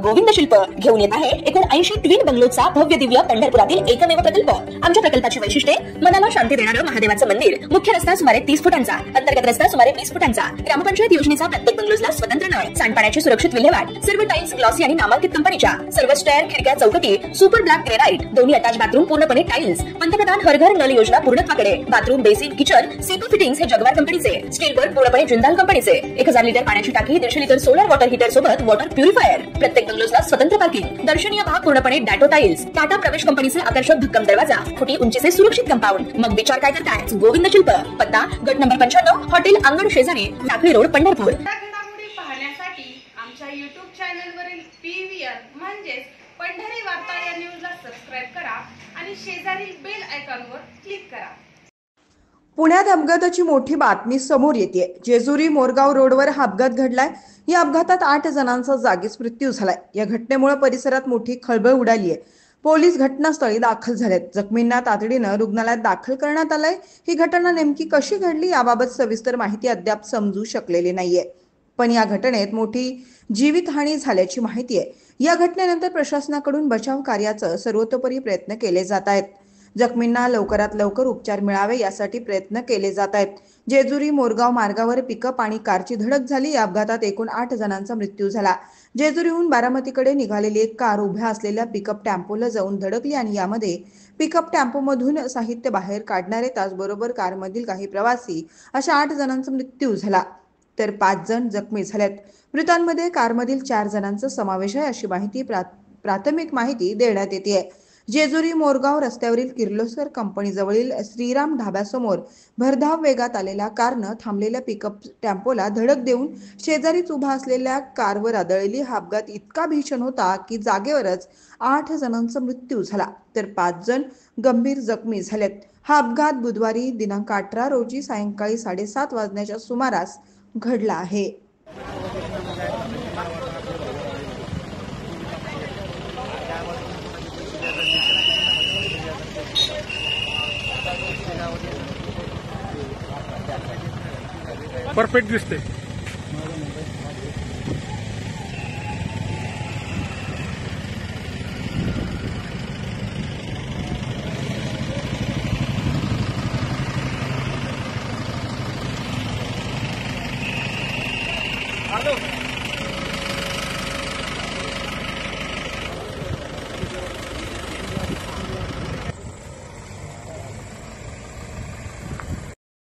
गोविंद शिल्प घेऊन येत आहे एकूण 80 ट्विन बंगलोचा भव्य दिव्य पंढरपुरातील एकमेव प्रकल्प। आमच्या प्रकल्पाची वैशिष्ट्ये मनाला शांती देणारं महादेवाचं मंदिर, मुख्य रस्ता सुमारे 30 फुटांचा, अंतर्गत रस्ता सुमारे 20 फुटांचा, ग्रामपंचायत योजनेचा प्रत्येक बंगलोजला स्वतंत्र नळ, सांडपाण्याची सुरक्षित विल्हेवाट, सर्व टाइल्स ग्लॉसी आणि नामांकित कंपनीच्या, सर्व स्टेअर, खिडक्या, चौकटी सुपर ब्लॅक ग्रेनाइट, दोन्ही अटॅच बाथरूम पूर्णपणे टाइल्स, पंतप्रधान हर घर नल योजना पूर्णत्वाकडे, bathroom, basin, kitchen, CP fittings हे जगवार कंपनीचे, स्टील वर्क पूर्णपणे जिंदाल कंपनीचे, 1000 लिटर पाण्याची टाकी, 150 लिटर सोलर वॉटर हीटर सोबत वॉटर प्युरिफायर, प्रत्येक बंगलोजला स्वतंत्र पार्किंग, दर्शनीय भाग पूर्णपणे डॅटो टाइल्स, टाटा प्रवेश कंपनीचे आकर्षक भक्कम दरवाजा, फुटी उंचीचे सुरक्षित कंपाऊंड। मग विचार काय करताय? गोविंद शिल्प, पत्ता गट नंबर 95, हॉटेल अंगण शेजारी, टाकळी रोड, पंढरपूर। घडामोडी पाहण्यासाठी आमच्या YouTube चॅनलवरील PVR म्हणजेच पंढरी वार्ता या न्यूजला सबस्क्राइब करा आणि शेजारील बेल आयकॉनवर क्लिक करा। पुण्यात अपघाताची मोठी बातमी समोर येते। जेजुरी मोरगाव रोडवर हा अपघात घडलाय। या अपघातात 8 जणांचा जागीच मृत्यू झालाय। या घटनेमुळे परिसरात मोठी खळबळ उडाली आहे। पोलीस घटनास्थळी दाखल झालेत। जखमींना तातडीने रुग्णालयात दाखल करण्यात आलंय। ही घटना नेमकी कशी घडली याबाबत सविस्तर माहिती अद्याप समजू शकलेली नाहीये, पण या घटनेत मोठी जीवितहानी झाल्याची माहिती आहे। या घटनेनंतर प्रशासनाकडून बचाव कार्याचे सर्वतोपरी प्रयत्न केले जात आहेत। जखमींना लवकरात लवकर उपचार मिळावे यासाठी प्रयत्न केले जात आहेत। जेजुरी मोरगाव मार्गावर पिकअप आणि कारची धडक झाली। या अपघातात एकूण 8 जणांचा मृत्यू झाला। जेजुरीहून बारामतीकडे निघालेली एक कार उभ्या असलेल्या पिकअप टेम्पोला जाऊन धडकली आणि यामध्ये पिकअप टेम्पोमधून साहित्य बाहेर काढणारे त्याचबरोबर कारमधील काही प्रवासी अशा 8 जणांचा मृत्यू झाला, तर 5 जण जखमी झालेत। मृतांमध्ये कारमधील 4 जणांचा समावेश आहे अशी माहिती प्राथमिक माहिती देण्यात येते। जेजुरी मोरगाव रस्त्यावरील किर्लोस्कर कंपनीजवळील श्रीराम ढाब्यासमोर भरधाव वेगात आलेल्या कारनं थांबलेल्या पिकअप टेम्पोला धडक देऊन शेजारीच उभा असलेल्या कारवर आदळली। हा अपघात इतका भीषण होता की जागेवरच 8 जणांचा मृत्यू झाला, तर 5 जण गंभीर जखमी झालेत। हा अपघात बुधवारी दिनांक 18 रोजी सायंकाळी 7:30 वाजण्याच्या सुमारास घडला आहे। परफेक्ट दिसते। हेलो